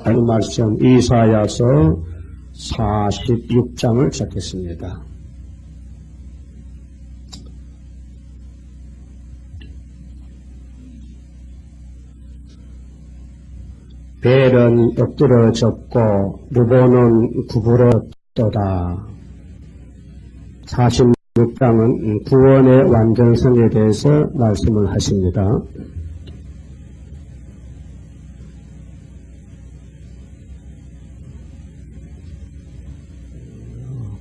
하나님 말씀 이사야서 46장을 시작했습니다. 벨은 엎드러졌고 르보는 구부러졌도다. 46장은 구원의 완전성에 대해서 말씀을 하십니다.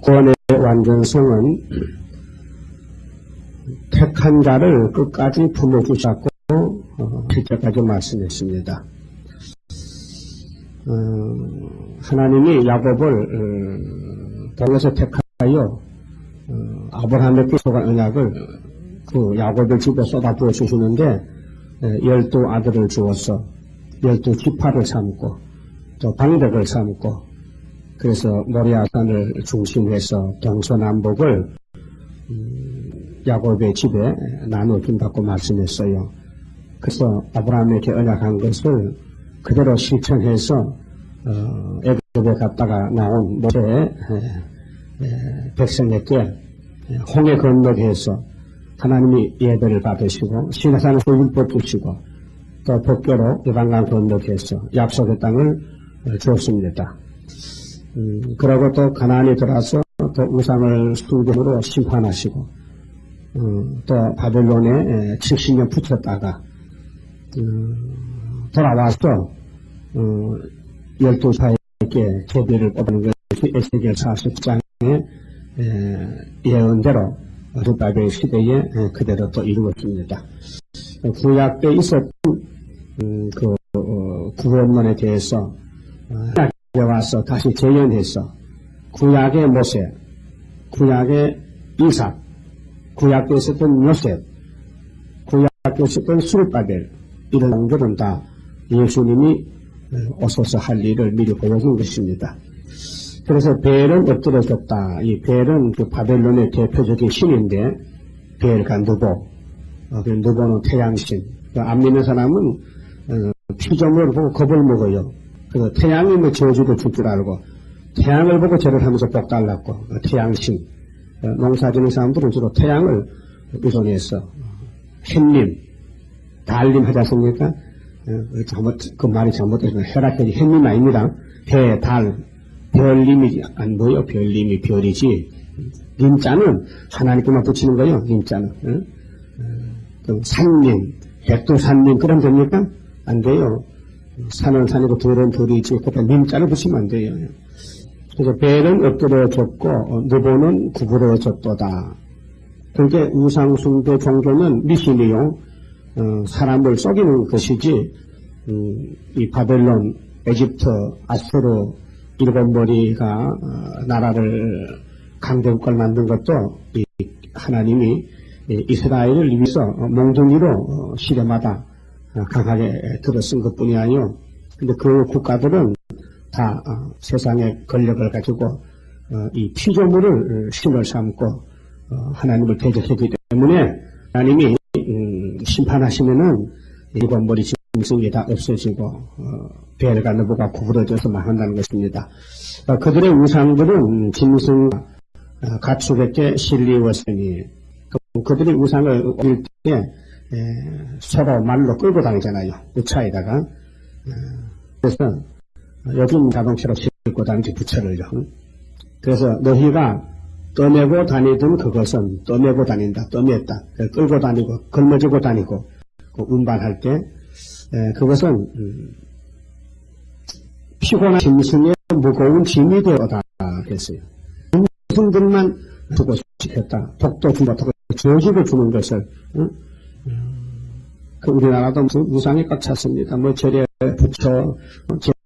구원의 완전성은 택한 자를 끝까지 품어주셨고 실제까지 말씀했습니다. 하나님이 야곱을 동에서 택하여 아브라함에게 속한 언약을 그 야곱의 집에 쏟아부어 주시는데 12 아들을 주어서 12 지파를 삼고 또 방백을 삼고 그래서 모리아산을 중심해서 동서남북을 야곱의 집에 나눠준다고 말씀했어요. 그래서 아브라함에게 언약한 것을 그대로 실천해서 애굽에 갔다가 나온 모세 백성에게 홍해 건너게 해서 하나님이 예배를 받으시고 시내산을 율법 주시고 또 법궤로 요단강 건너게 해서 약속의 땅을 주었습니다. 그러고 또 가나안에 들어와서 또 우상을 숭배로 심판하시고 또 바벨론에 70년 붙였다가 돌아와서 12사에게 제비를 뽑는 것이 에스겔 40장의 예언대로 룻바벨 시대에 그대로 또 이루어집니다. 구약 때 있었던 그 구원론에 대해서 와서 다시 재현해서 구약의 모세, 구약의 이삭, 구약에 있었던 요셉, 구약에 있었던 수르바벨 이런 종들은 다 예수님이 오셔서 할 일을 미리 보여준 것입니다. 그래서 벨은 엎드려졌다. 이 벨은 그 바벨론의 대표적인 신인데 벨과 누보, 그 누보는 태양신. 안 믿는 사람은 피조물을 보고 겁을 먹어요. 그래서 태양이 뭐 저주도 줄 줄 알고 태양을 보고 절을 하면서 복 달랐고 태양신. 농사 짓는 사람들은 주로 태양을 의존해서 햇님, 달님 하지 않습니까? 그 말이 잘못되시면 헤라케지 햇님 아닙니다. 해, 달, 별님이 안 보여. 별님이 별이지. 님자는 하나님께만 붙이는 거예요. 님자는. 산님, 백두산님 그럼 됩니까? 안 돼요. 산은 산이고 들은 들이지. 그러니까 님자를 붙이면 안 돼요. 그래서 벨은 엎드려졌고 누보는 구부러졌도다. 그게 우상숭배 종교는 미신이요. 사람을 속이는 것이지 이 바벨론, 에집트, 아수르 일곱 머리가 나라를 강대국가를 만든 것도 이 하나님이 이스라엘을 위해서 몽둥이로 시대마다 강하게 들어쓴 것뿐이 아니요. 근데 그 국가들은 다 세상의 권력을 가지고 이 피조물을 신을 삼고 하나님을 대적했기 때문에 하나님이 심판하시면은 일곱 머리 짐승이 다 없어지고 벨과 누보가 구부러져서 망한다는 것입니다. 그들의 우상들은 짐승 가축에게 실리웠으니 그들의 우상을 올릴 때 서로 말로 끌고 다니잖아요. 우차에다가. 그래서 요즘 자동차로 싣고 다니지 부처를요. 그래서 너희가 떠매고 다니던 그것은 떠매고 다닌다. 떠맸다. 끌고 다니고 걸머지고 다니고 운반할 때 그것은 피곤한 짐승의 무거운 짐이 되어다 했어요. 짐승들만 두고 싶었다. 독도 주고 저주를 주는 것을 그 우리나라도 우상이 꽉 찼습니다. 뭐 절에 부처,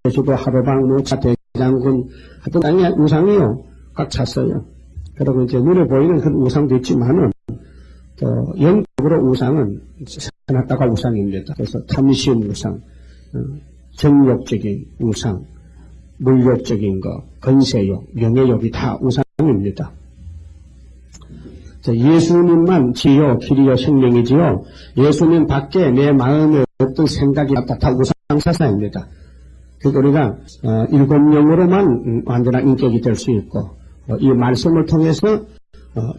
제주도 하루방, 뭐 대장군 하여튼 땅에 우상이요 꽉 찼어요. 그리고 이제 눈에 보이는 그런 우상도 있지만은 또 영적으로 우상은 하나다가 우상입니다. 그래서 탐심 우상, 정욕적인 우상, 물욕적인 거, 건세욕, 명예욕이 다 우상입니다. 예수님만 지요, 길이요, 생명이지요. 예수님 밖에 내 마음에 어떤 생각이 다 우상사상입니다. 그러니까 우리가 일곱 영으로만 완전한 인격이 될 수 있고 이 말씀을 통해서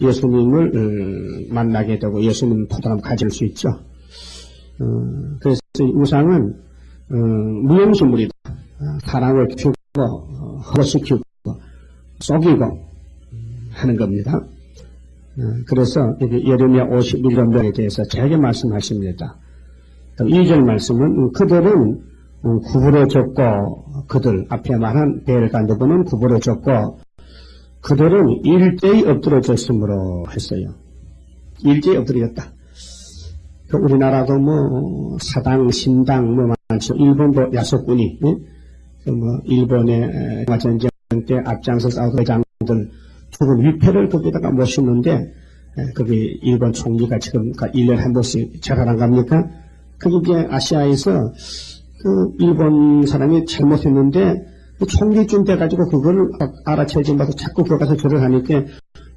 예수님을 만나게 되고 예수님 포도나무 가질 수 있죠. 그래서 이 우상은 무용지물이다. 사람을 키우고 허시키고 속이고 하는 겁니다. 그래서 여기 예레미야 51년도에 대해서 제게 말씀하십니다. 2절 말씀은 그들은 구부러졌고 그들 앞에 말한 베엘간드분은 구부러졌고 그들은 일제히 엎드러졌으므로 했어요. 일제히 엎드러졌다. 우리나라도 뭐 사당, 신당 뭐 많죠. 일본도 야속군이 일본의 전쟁 때 앞장서 싸우던 장들 죽은 위패를 거기다가 모시는데 거기 일본 총리가 지금 1년에 한 번씩 절을 안 갑니까? 그게 이제 아시아에서 그 일본 사람이 잘못했는데 총리쯤 돼가지고 그걸 알아채지 못해서 자꾸 그거 가서 절을 하니까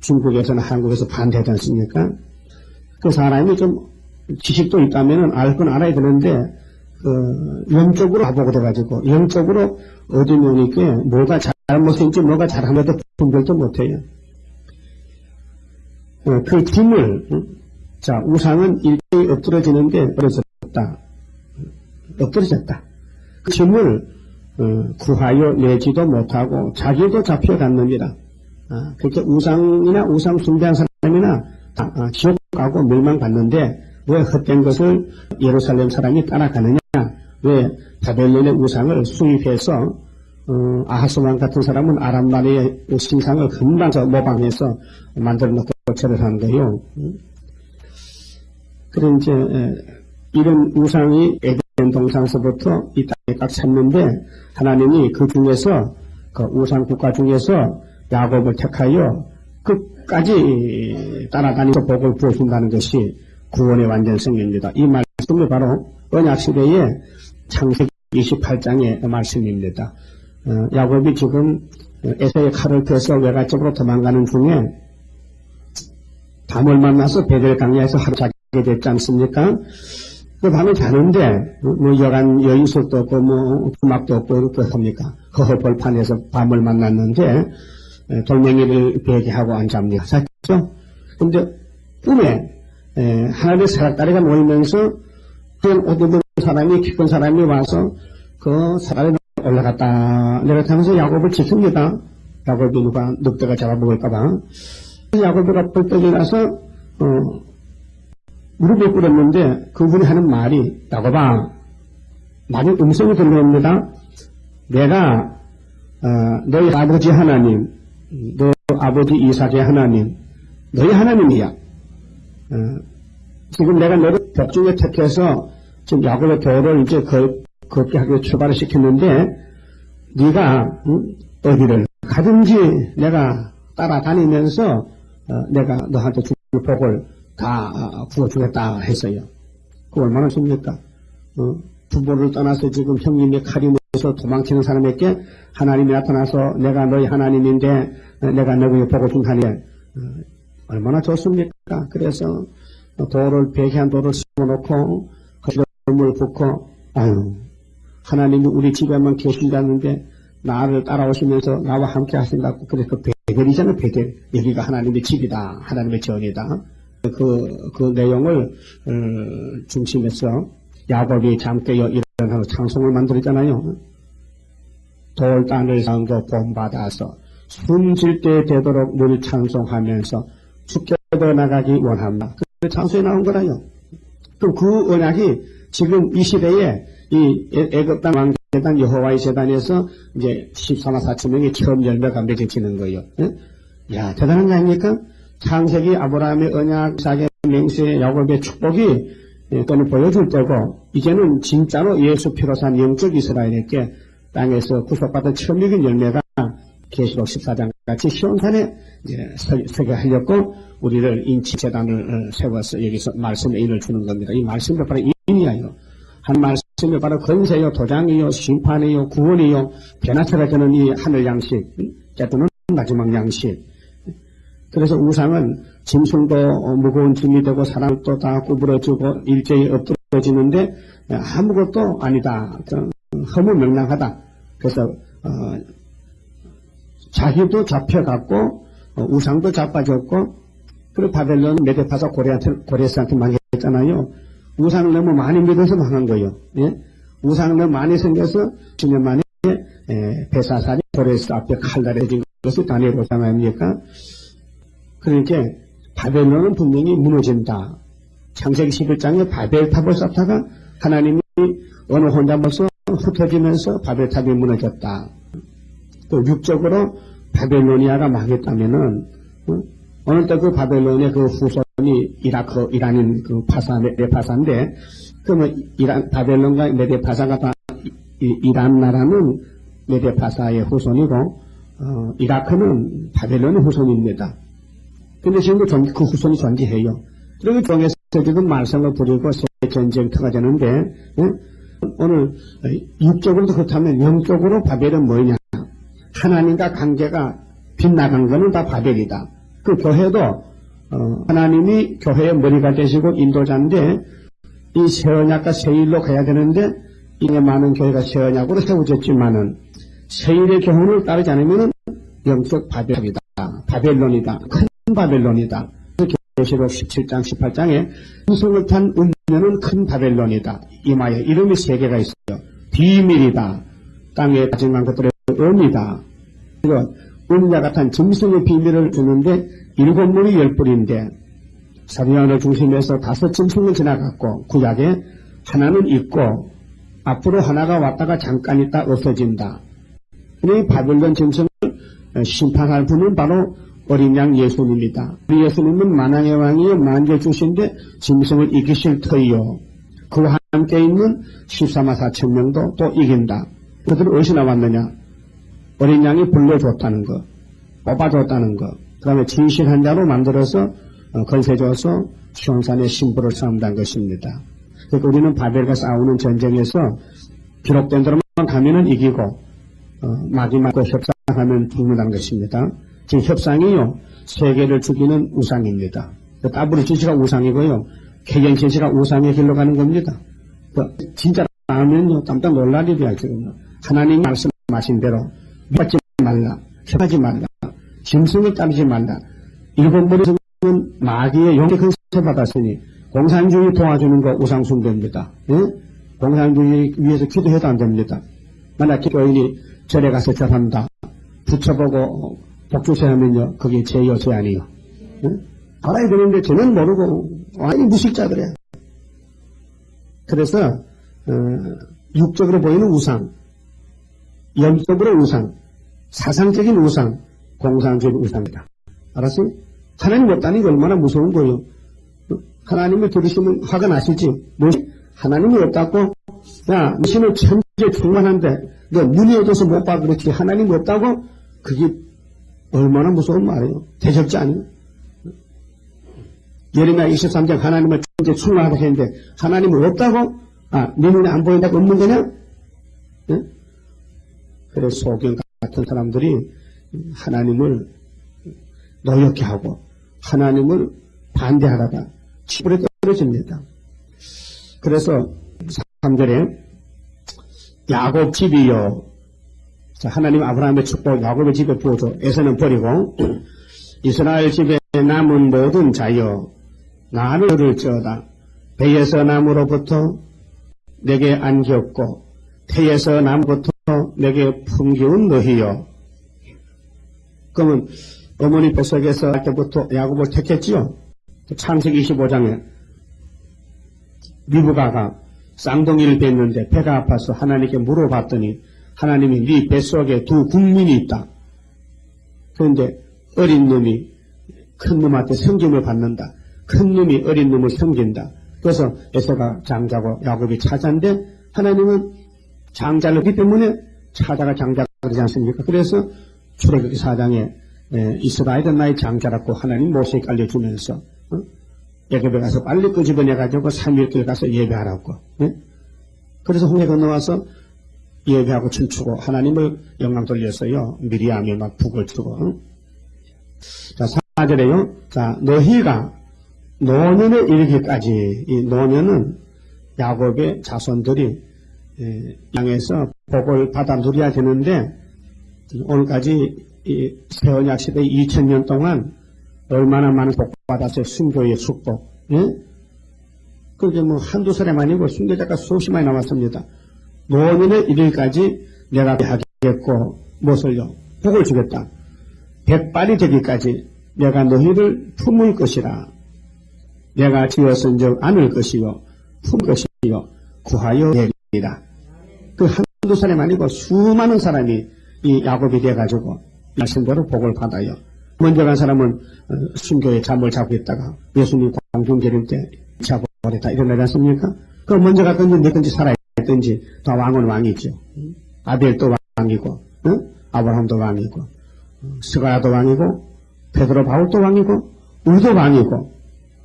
중국에서나 한국에서 반대하지 않습니까? 그 사람이 좀 지식도 있다면은 알 건 알아야 되는데 영적으로 가보고 돼가지고 영적으로 얻으니까 뭐가 잘못인지 뭐가 잘한데도 분별도 못해요. 그 짐을 자 우상은 일제히 엎드러지는데 엎드러졌다. 그 짐을 구하여 내지도 못하고 자기도 잡혀갔느니라. 그렇게 우상이나 우상 숭배한 사람이나 다 지옥 가고 멸망받는데 왜 헛된 것을 예루살렘 사람이 따라가느냐? 왜 바벨론의 우상을 수입해서 아하스 왕 같은 사람은 아람 나라의 신상을 금방 모방해서 만들어 놓고 절을 하는 거예요. 그래 이제 이런 우상이 에덴 동산서부터 이 땅에 딱 찼는데 하나님이 그 중에서 그 우상 국가 중에서 야곱을 택하여 끝까지 따라다니면서 복을 부어준다는 것이 구원의 완전성입니다. 이 말씀이 바로 언약시대의 창세기 28장의 말씀입니다. 야곱이 지금 에서의 칼을 펴서 외가쪽으로 도망가는 중에 밤을 만나서 베델 강야에서 하루 자게 됐지 않습니까? 그 밤에 자는데 뭐 여간 여인숙도 없고 뭐 주막도 없고 이렇게 합니까? 허허벌판에서 밤을 만났는데 돌멩이를 베개하고 앉았습니다. 샀죠? 근데 꿈에 하나님의 사락다리가 모이면서 그냥 옷 입은 사람이 키 큰 사람이 와서 그 사람이 올라갔다 내려가면서 야곱을 지킵니다. 야곱이 누가 늑대가 잡아먹을까봐. 야곱이가 벌떡 일어나서 무릎에 꿇었는데 그분이 하는 말이 야곱아 말이 음성이 들려옵니다. 내가 너희 아버지 하나님 너 아버지 이삭의 하나님 너희 하나님이야. 지금 내가 너를 복중에 택해서 지금 야곱의 도를 이제 걷게 하게 출발을 시켰는데 네가 어디를 가든지 내가 따라다니면서 내가 너한테 줄 복을 다 부어주겠다 했어요. 그 얼마나 좋습니까? 부모를 떠나서 지금 형님의 칼이 모여서 도망치는 사람에게 하나님이 나타나서 내가 너희 하나님인데 내가 너에게 복을 준다니 얼마나 좋습니까? 그래서 돌을 배기한 돌을 심어놓고 거기를 붓고 아유 하나님이 우리 집에만 계신다는데 나를 따라오시면서 나와 함께 하신다고 그래서 베델이잖아요. 베델 여기가 하나님의 집이다. 하나님의 전이다. 그 내용을 중심에서 야곱이 잠 깨어 일어나서 찬송을 만들었잖아요. 돌단을 상고 본받아서 숨질 때 되도록 늘 찬송하면서 죽게도 나가기 원합니다. 그 찬송에 나온 거라요. 그럼 그 언약이 지금 이 시대에 이 애굽 땅 왕제단 여호와의 제단에서 이제 14만 4천 명이 처음 열매가 맺어지는 거예요. 야 대단한 거 아닙니까? 창세기 아브라함의 언약, 이삭의 맹세의 야곱의 축복이 또는 보여줄 때고 이제는 진짜로 예수 피로 산 영적 이스라엘에게 땅에서 구속받은 처음적인 열매가 계시록 14장 같이 시온산에 서게 하려고 우리를 인치재단을 세워서 여기서 말씀의 인을 주는 겁니다. 이 말씀이 바로 인이에요. 한 말씀이 바로 건세요, 도장이요, 심판이요, 구원이요, 변화체가 되는 이 하늘 양식, 또는 마지막 양식. 그래서 우상은 짐승도 무거운 짐이 되고 사람도 다 구부러지고 일제히 엎드러지는데 아무것도 아니다. 허무맹랑하다. 그래서 자기도 잡혀갔고 우상도 자빠졌고 그리고 바벨론 메데파사 고레스한테 망했잖아요. 우상을 너무 많이 믿어서 망한 거예요. 예? 우상을 너무 많이 생겨서 10년 만에 베사산이 고레스 앞에 칼날해진 것이 다니엘 우상 아닙니까? 그러니까 바벨론은 분명히 무너진다. 창세기 11장에 바벨탑을 쌓다가 하나님이 어느 혼자면서 흩어지면서 바벨탑이 무너졌다. 또 육적으로 바벨로니아가 망했다면은 오늘도 그 바벨론의 그 후손이 이란인 그 메데파사인데 그러면 바벨론과 메데파사가 다 이란 나라는 메데파사의 후손이고 이라크는 바벨론의 후손입니다. 근데 지금도 그 후손이 존재해요. 그리고 종에서 지금 말썽을 부리고 새 전쟁터가 되는데 오늘 육적으로도 그렇다면 영적으로 바벨은 뭐냐? 하나님과 관계가 빗나간 거는 다 바벨이다. 그 교회도 하나님이 교회의 머리가 되시고 인도자인데 이 새언약과 새일로 가야 되는데 이게 많은 교회가 새언약으로 세워졌지만은 새일의 교훈을 따르지 않으면 영적 바벨이다. 바벨론이다. 큰 바벨론이다. 계시록 17장 18장에 음성을 탄 음녀는 큰 바벨론이다. 이마에 이름이 3개가 있어요. 비밀이다. 땅에 가증한 것들의 음이다. 그리고 음녀가 탄 짐승의 비밀을 주는데 7문이 10뿔인데 사리안을 중심해서 5 짐승을 지나갔고 구약에 하나는 있고 앞으로 하나가 왔다가 잠깐 있다 없어진다. 이 바벨론 짐승을 심판할 분은 바로 어린 양 예수님이다. 우리 예수님은 만왕의 왕이요 만주주신데 짐승을 이기실 터이요. 그와 함께 있는 14만 4천 명도 또 이긴다. 그들은 어디서 나왔느냐? 어린 양이 불러줬다는 거, 뽑아줬다는 거, 그 다음에 진실한 자로 만들어서 건세 줘서 시온산의 신부를 쌓는다는 것입니다. 그러니까 우리는 바벨과 싸우는 전쟁에서 기록된 대로만 가면은 이기고 마지막으로 협상하면 죽는다는 것입니다. 지금 협상이요 세계를 죽이는 우상입니다. 따브리 지시가 우상이고요 개경 지시가 우상의 길로 가는 겁니다. 진짜 나오면요 깜짝 놀랄 일이야. 지금 하나님 말씀하신 대로 믿지 말라, 협하지 말라, 짐승을 따르지 말라. 7머리 승은 마귀의 용의 근세 받았으니 공산주의 도와주는 거 우상 숭배입니다. 예? 공산주의 위해서 기도해도 안 됩니다. 만약 기도인이 절에 가서 절한다, 붙여보고 복주세하면요 그게 죄요 죄 아니요. 응? 알아야 되는데 저는 모르고 아니 무식자들이야. 그래서 육적으로 보이는 우상, 영적으로 우상, 사상적인 우상, 공상적인 우상이다. 알았어요? 하나님 없다는 게 얼마나 무서운 거예요. 하나님을 들으시면 화가 나시지. 뭐지? 하나님이 없다고? 야, 당신은 천지에 충만한데 너 눈이 어두워서 못 봐 그렇지. 하나님이 없다고? 그게 얼마나 무서운 말이에요. 대적지 아니에요. 예레미야 23장 하나님을 천지에 충만하다고 했는데 하나님이 없다고? 아, 네 눈에 안 보인다고 없는 거냐? 네? 그래서 소경 같은 사람들이 하나님을 노엽게 하고 하나님을 반대하다가 치불에 떨어집니다. 그래서 3절에 야곱 집이요. 자, 하나님 아브라함의 축복 야곱의 집에 부어줘. 에서는 버리고 이스라엘 집에 남은 모든 자여 나를 들을지어다. 배에서 나무로부터 내게 안겼고 태에서 나무부터 내게 품기운 너희여. 그러면 어머니 뱃속에서 할 때부터 야곱을 택했지요. 창세기 25장에 리브가가 쌍둥이를 뵀는데 배가 아파서 하나님께 물어봤더니 하나님이 네 뱃속에 2 국민이 있다. 그런데 어린 놈이 큰 놈한테 섬김을 받는다. 큰 놈이 어린 놈을 섬긴다. 그래서 에서가 장자고 야곱이 차자인데 하나님은 장자를 했기 때문에 차자가 장자가 되지 않습니까? 그래서 출애굽기 4장에 이스라엘은 나의 장자라고 하나님 모세에게 알려주면서 애굽에 가서 빨리 끄집어내가지고 3일길 가서 예배하라고. 그래서 홍해 건너와서 예배하고 춤추고 하나님을 영광 돌렸어요. 미리암이 막 북을 추고. 자, 4절에요. 자, 너희가 노년에 이르기까지, 이 노년은 야곱의 자손들이 양에서 복을 받아 누려야 되는데 오늘까지 이 새언약 시대 2000년 동안 얼마나 많은 복 받았어요. 순교의 축복. 예? 그게 뭐 한두 사람 아니고 순교자가 수없이 많이 나왔습니다. 노년에 이르기까지 내가 하겠고 무엇을요? 복을 주겠다. 백발이 되기까지 내가 너희를 품을 것이라. 내가 지어선 적 안을 것이요 품을 것이요 구하여 내리라. 그 한두 사람 아니고 수많은 사람이 이 야곱이 돼가지고 말씀대로 복을 받아요. 먼저 간 사람은 순교에 잠을 자고 있다가 예수님 공중 계릴 때 자고 오랬다 일어나지 않습니까? 그 먼저 갔든지 늦든지 살아있든지 다 왕은 왕이죠. 아벨도 왕이고 아브라함도 왕이고 스가랴도 왕이고 베드로 바울도 왕이고 우리도 왕이고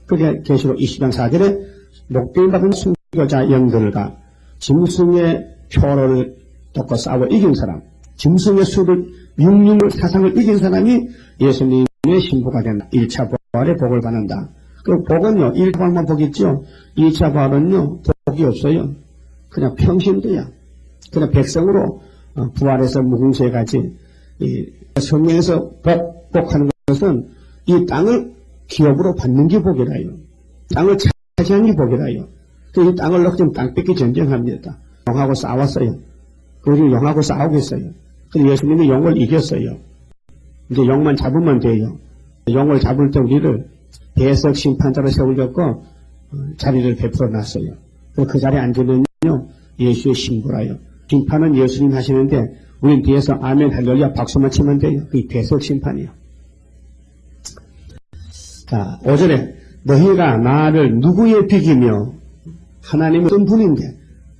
그게 계시록 20장 4절에 목배임 받은 순교자 영들과 짐승의 표를 돕고 싸워 이긴 사람, 짐승의 수를 육륜을 사상을 이긴 사람이 예수님의 신부가 된다. 1차 부활의 복을 받는다. 그 복은요 1차 부활만 복이 있죠. 2차 부활은요 복이 없어요. 그냥 평신도야. 그냥 백성으로 부활해서 무궁수해가지 성령에서 복하는 것은 이 땅을 기업으로 받는 게 복이라요. 땅을 차지하는 게 복이라요. 이 땅을 넣고 지금 땅 뺏기 전쟁합니다. 용하고 싸웠어요. 그리고 용하고 싸우고 있어요. 그래서 예수님이 용을 이겼어요. 이제 용만 잡으면 돼요. 용을 잡을 때 우리를 대석 심판자로 세우려고 자리를 베풀어 놨어요. 그 자리에 앉으면요 예수의 신부라요. 심판은 예수님 하시는데 우린 뒤에서 아멘 할렐루야 박수만 치면 돼요. 그게 대석 심판이요. 자, 5절에 너희가 나를 누구에 비기며 하나님은 어떤 분인데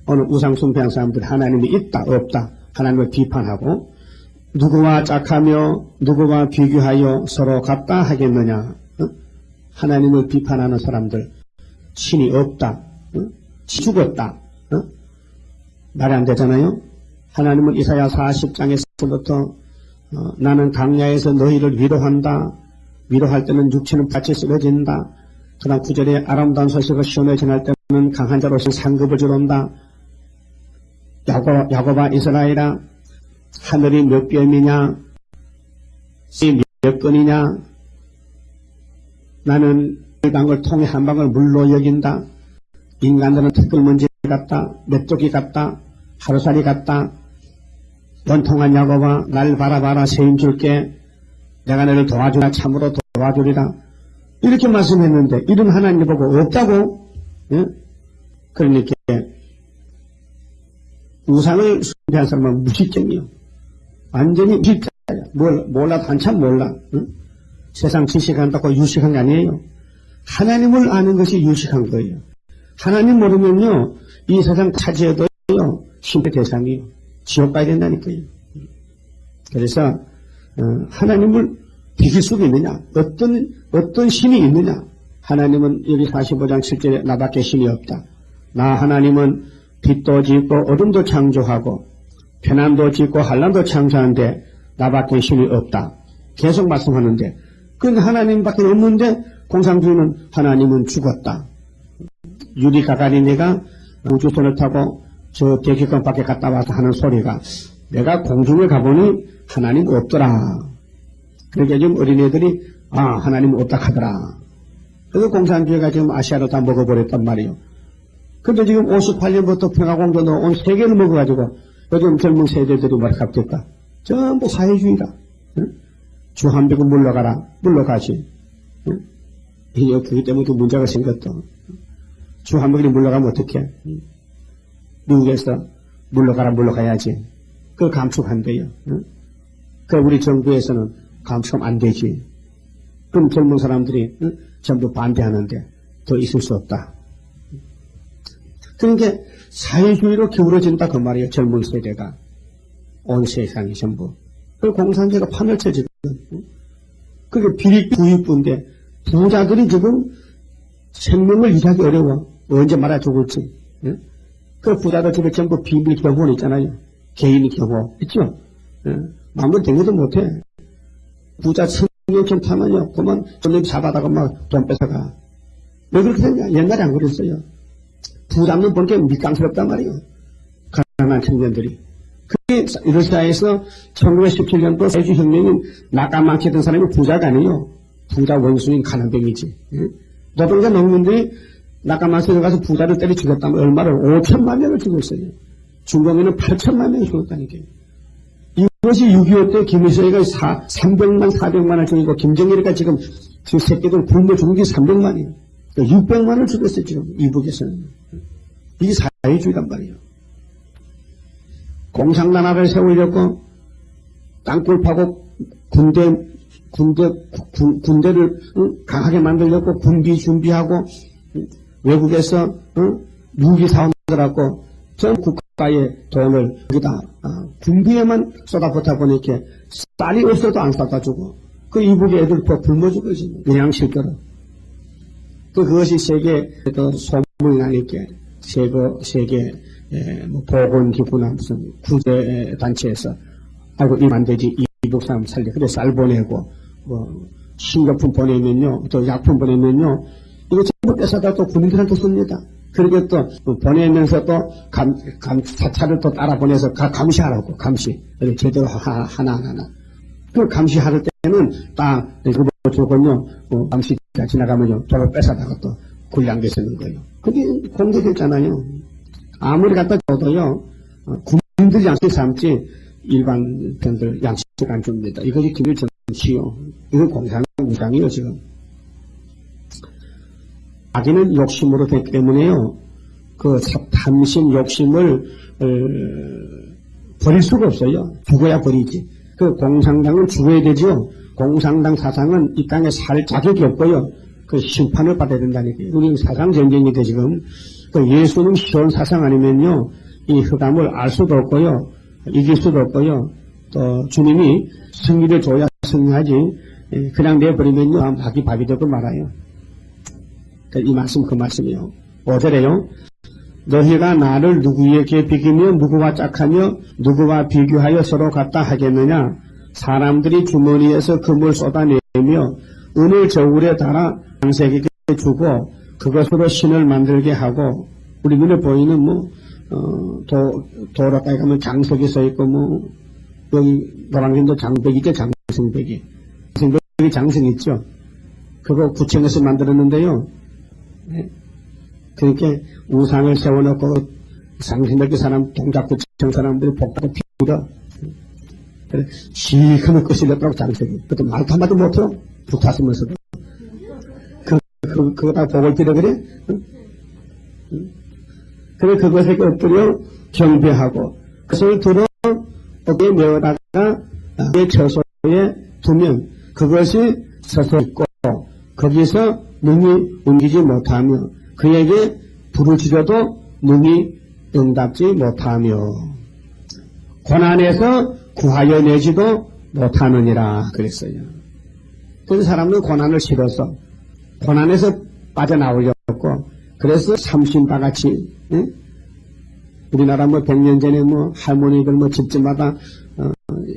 오늘 우상 숭배하는 사람들 하나님이 있다 없다 하나님을 비판하고 누구와 짝하며 누구와 비교하여 서로 같다 하겠느냐. 하나님을 비판하는 사람들 신이 없다. 죽었다. 말이 안 되잖아요. 하나님은 이사야 40장에서부터 나는 강야에서 너희를 위로한다. 위로할 때는 육체는 밭이 쓰러진다. 그 다음 9절에 아름다운 소식을 시온에 전할 때는 강한 자로서 상급을 주론다. 야곱아 이스라엘아 하늘이 몇 뼘이냐 몇 건이냐 나는 그 강을 통해 한 방울 물로 여긴다. 인간들은 티끌먼지 같다. 메뚜기 같다. 하루살이 같다. 원통한 야곱아 날 바라봐라 세임 줄게. 내가 너를 도와주라 참으로 도와주리라. 이렇게 말씀했는데 이런 하나님을 보고 없다고? 예? 그러니까 우상을 숭배한 사람은 무식쟁이요. 완전히 무식자야. 몰라도 한참 몰라. 응? 세상 지식한다고 유식한 게 아니에요. 하나님을 아는 것이 유식한 거예요. 하나님 모르면요 이 세상 차지해도요 신의 대상이에요. 지옥 가야 된다니까요. 그래서 하나님을 비길 수가 있느냐? 어떤 신이 있느냐? 하나님은 여기 45장 7절에 나밖에 신이 없다. 나 하나님은 빛도 짓고 어둠도 창조하고 편안도 짓고 한란도 창조하는데 나밖에 신이 없다. 계속 말씀하는데 그런데 하나님밖에 없는데 공산주의는 하나님은 죽었다. 유리 가가리니가 우주선을 타고 저 대기권 밖에 갔다 와서 하는 소리가 내가 공중에 가보니 하나님 없더라. 그러니까 지금 어린애들이 하나님 없다 하더라. 그래서 공산주의가 지금 아시아로 다 먹어버렸단 말이에요. 근데 지금 58년부터 평화공동도 온 세계를 먹어가지고 요즘 젊은 세대들이 뭐라 됐다. 전부 사회주의다. 응? 주 한 병은 물러가라. 물러가지. 응? 그기 때문에 문제가 생겼다. 주 한 병이 물러가면 어떡해? 미국에서 물러가야지. 그걸 감축한대요. 응? 그 우리 정부에서는 감축하면 안 되지. 그럼 젊은 사람들이 전부 반대하는데 더 있을 수 없다. 그러니까 사회주의로 기울어진다 그 말이에요. 젊은 세대가. 온 세상이 전부. 그 공산주의가 판을 쳐지거든. 그게 비립부익부인데 부자들이 지금 생명을 유지하기 어려워. 언제 말아 죽을지. 그 부자들 집에 전부 비밀 경호원 있잖아요. 개인 경호. 있죠? 마음대로 된 것도 못해. 부자 청년촌 타면요. 그만 손님 잡아다가 막 돈 뺏어가. 왜 그렇게 되냐? 옛날에 안 그랬어요. 부담는 보니까 밑강스럽단 말이에요. 가난한 청년들이. 그게 러시아에서 1917년도 세주혁명인 나까마키던 사람이 부자가 아니에요. 부자 원수인 가난뱅이지. 노동자 농민들이 나까마키에 가서 부자를 때려 죽였다면 얼마를 5천만 명을 죽였어요. 중공에는 8천만 명이 죽었다니까요. 이것이 6.25 때 김일성이가 300만, 400만을 죽이고 김정일이가 지금 새끼들 굶어 죽은 게 300만이에요. 600만을 죽였어요, 지금 이북에서는. 이게 사회주의란 말이에요. 공산나라를 세우려고 땅굴 파고 군대를 강하게 만들려고 군비 준비하고 외국에서 무기 사원들하고 전 국가의 돈을 여기다 군비에만 쏟아붓다 보니까 쌀이 없어도 안 쏟아 주고 그 이북의 애들 굶어 죽어지 그냥 실제로. 그것이 세계 소문이 나니까 세계 뭐 보건기구나 무슨 구제단체에서 아이고 이만 되지 이북 사람 살려 그래 쌀 보내고 뭐 식료품 보내면요 또 약품 보내면요 이거 전부 뺏어다 또 군인들한테 씁니다. 그리고 또 보내면서 또 사찰을 또 따라 보내서 감시하라고 감시 제대로 하나하나 그 감시할 때는 딱 이거 주군요 감시가 지나가면요 저를 뺏어다가 또 군량대 쓰는 거예요. 그게 공개됐잖아요. 아무리 갖다 줘도요, 군인들 양식 삼지 일반 편들 양식 안 줍니다. 이것이 김일 정치요. 이건 공산당이요, 지금. 자기는 욕심으로 됐기 때문에요, 그 탐심, 욕심을, 버릴 수가 없어요. 죽어야 버리지. 그 공산당은 죽어야 되죠. 공산당 사상은 이 땅에 살 자격이 없고요. 그 심판을 받아야 된다니까요. 우리 사상 전쟁인데 지금. 그 예수님 시온 사상 아니면요, 이 흑암을 알 수도 없고요, 이길 수도 없고요, 또 주님이 승리를 줘야 승리하지, 그냥 내버리면요, 밥이 되고 말아요. 이 말씀, 그 말씀이요. 5절에요. 너희가 나를 누구에게 비기며 누구와 짝하며 누구와 비교하여 서로 같다 하겠느냐? 사람들이 주머니에서 금을 쏟아내며 은을 저울에 달아 장색에게 주고 그것으로 신을 만들게 하고, 우리 눈에 보이는 도로가에 가면 장석이 서 있고, 여기 노랑진도 장벽이죠, 장성벽이. 장성벽이 장성 있죠. 그거 구청에서 만들었는데요. 네. 그러니까 우상을 세워놓고 장성벽이 사람, 동작구청 사람들이 복다고 피우다. 그래, 시커먼 끝이 났다고 장석이. 그것도 말도 한마디 못해요. 북타쓰면서도. 그거다 복을 빌어 그래? 응? 그래, 그것에 엎드려 경배하고, 그것을 들어 어깨에 메어다가 내 처소에 두면 그것이 서서 있고, 거기서 능히 옮기지 못하며, 그에게 부르짖어도 능히 응답지 못하며, 고난에서 구하여 내지도 못하느니라 그랬어요. 그 사람은 고난을 싫어서, 고난에서 빠져나오려고, 그래서 삼신바같이, 응? 우리나라 100년 전에 할머니들 집집마다,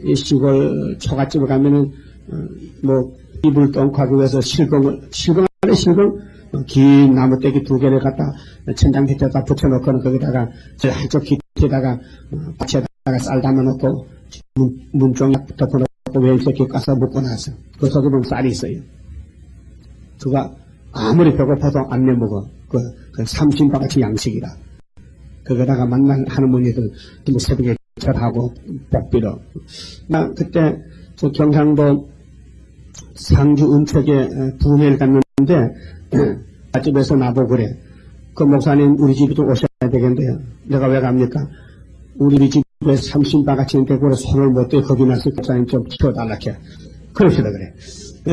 이 시골 초가집에 가면은, 이불 똥하기 위해서 실금 안에 실금, 긴 나무떼기 2개를 갖다 천장 밑에다 붙여놓고는 거기다가, 저 한쪽 깃에다가, 밭에다가 쌀 담아놓고, 문종이 덮어놓고 웰새끼 까서 묶고 나서, 그 속에 보면 쌀이 있어요. 그가 아무리 배고파도 안 내먹어. 그 삼신바같이 양식이라. 그거다가 만난 할머니들 새벽에 절하고 복비러. 나 그때 저 경상도 상주 은척에 부흥회를 갔는데 집에서 나보고 그래. 그 목사님 우리 집에도 오셔야 되겠는데요. 내가 왜 갑니까? 우리 집에 삼신바같이 있는데 그래 손을 못 대고 겁이 나서 목사님 좀 치워달라 해. 그러시다 그래.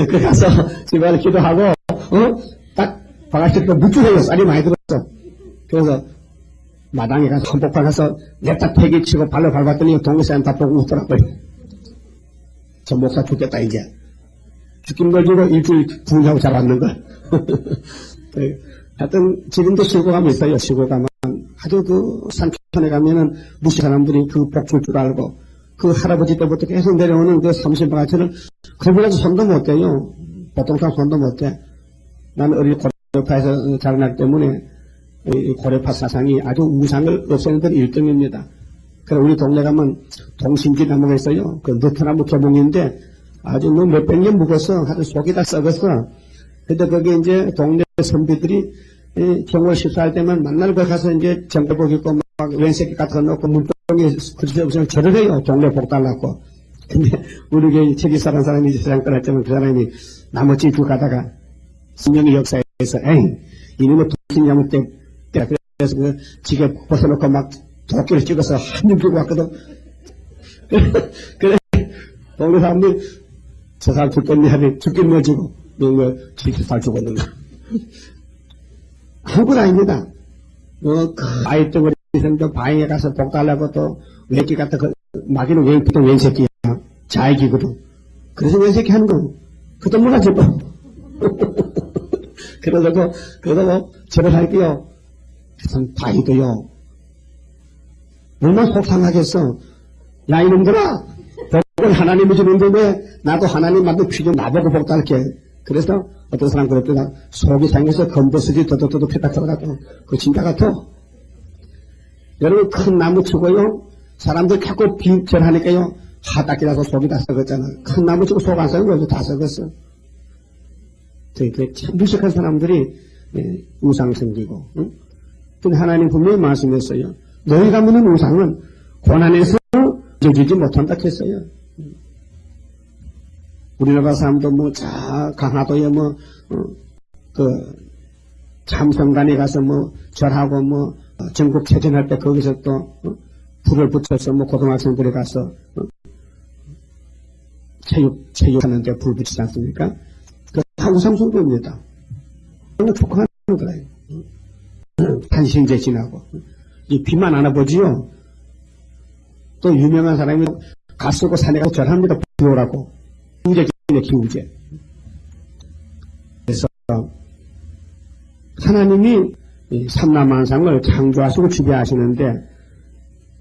그 가서 집에 가서 기도하고 딱 바가지에 묵주해요. 쌀이 많이 들었어. 그래서 마당에 가서 한복판 가서 냅다 패기 치고 발로 밟았더니 동네 사람 다 보고 웃더라고요. 저 목사 죽겠다 이제. 죽긴 걸지고 일주일 부흥하고 잡았는 걸. 하여튼 지금도 시골 가면 있어요. 시골 가면 아주 그 산촌에 가면은 무시 사람들이 그 복줄 줄 알고 그 할아버지 때부터 계속 내려오는 그 삼신바가지를 그분에서 손도 못 대요. 보통 사람 손도 못 대. 나는 어릴 고려파에서 자라났기 때문에 이 고려파 사상이 아주 우상을 없애는 데 1등입니다. 그래, 우리 동네 가면 동심지 나무가 있어요. 그 느타나무 개봉인데 아주 뭐 몇백 년 묵어서 아주 속이 다 썩었어. 근데 거기 이제 동네 선비들이 정월 14일 되면 만날 거 가서 이제 정대복 입고 막 왼새끼 같은 거 넣고 문병에 글씨 없으면 절을 해요. 동네 복 달라고. 근데 우리 교회 책이 사는 사람이 세상 떠났지만 그 사람이 나무 찌고 가다가 신명의 역사에서 이놈의 도신나무 때 그래서 그 지게 벗어놓고 막 도끼를 찍어서 한입 주고 왔거든. 그래 동네 사람들이 저 사람 죽겠네 하니 죽겠네 지고 뭐 지게 살 죽었는가. 아무것도 아닙니다. 아이 덩어리 있으면 방에 가서 복 달라고 또 외기 같은 거 마귀는 왜 보통 왼새끼야. 자익이거든. 그래서 왼새끼 하는 거. 그것도 몰라지 뭐. 그래도 뭐 절을 할게요. 그래서 바위도요. 얼마나 속상하겠어. 야 이놈들아. 복을 하나님이 주는데 왜 나도 하나님 만든 피 좀 나보고 복 달게. 그래서 어떤 사람 그랬더니 속이 상해서 검버스지 더덕더덕 폈다 들어가고 그 진짜 같아. 여러분 큰 나무 치고요. 사람들 자꾸 빈절하니까요. 하닥이라서 속이 다 썩었잖아. 큰 나무 치고 속 안 썩은 거죠. 다 썩었어. 참 무식한 사람들이 우상 생기고. 응? 근데 하나님 분명히 말씀했어요. 너희가 묻는 우상은 고난에서 잊어지지 못한다 했어요. 우리나라 사람도 뭐, 강화도에 뭐, 참성단에 가서 뭐, 절하고 뭐, 전국 체전할 때 거기서 또, 불을 붙여서 뭐, 고등학생들이 가서, 체육하는데 불 붙이지 않습니까? 그 다 우상숭배입니다. 그런 거 축하하는 거예요. 한신제 지나고. 이 비만 안 와보지요? 또 유명한 사람이 가 쓰고 산에 가서 절합니다. 비오라고. 기우제. 그래서 하나님이 삼라만상을 창조하시고 지배하시는데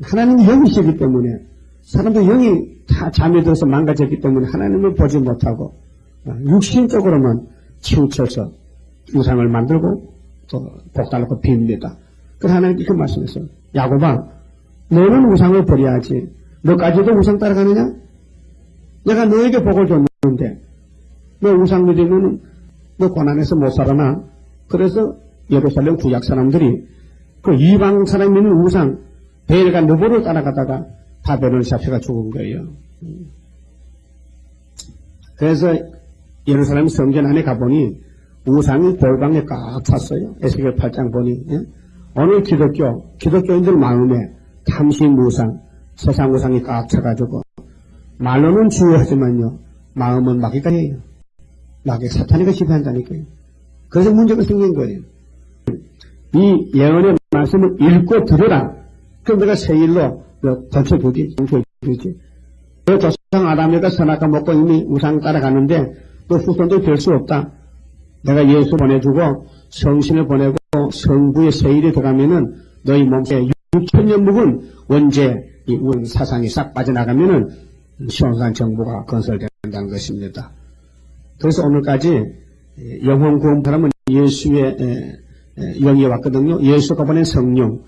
하나님이 영이시기 때문에 사람도 영이 다 잠에 들어서 망가졌기 때문에 하나님을 보지 못하고 육신적으로만 치우쳐서 우상을 만들고 또 복달라고 빕니다. 그래서 하나님이 그 말씀했어요. 야곱아, 너는 우상을 버려야지. 너까지도 우상 따라가느냐? 내가 너에게 복을 줬는데 너 우상 믿으면 너 고난에서 못 살아나. 그래서 예루살렘 구약 사람들이 그 이방 사람이 믿는 우상 베일과 느보를 따라가다가 바벨론을 잡혀가 죽은 거예요. 그래서 예루살렘 성전 안에 가보니 우상이 골방에 꽉 찼어요. 에스겔 8장 보니 오늘 기독교인들 마음에 탐심 우상, 세상 우상이 꽉 차가지고 말로는 주의하지만요 마음은 마귀가예요. 마귀 사탄이가 지배한다니까요. 그래서 문제가 생긴 거예요. 이 예언의 말씀을 읽고 들으라. 그럼 내가 새 일로 던져주지. 그 조상 아담에가 선악과 먹고 이미 우상 따라가는데 또 후손도 될 수 없다. 내가 예수 보내주고 성신을 보내고 성부의 새 일이 들어가면은 너희 몸에 6천년 묵은 원죄 이 사상이 싹 빠져나가면은 시원한 정부가 건설된다는 것입니다. 그래서 오늘까지 영혼 구원 바람은 예수의 영이 왔거든요. 예수가 보낸 성령,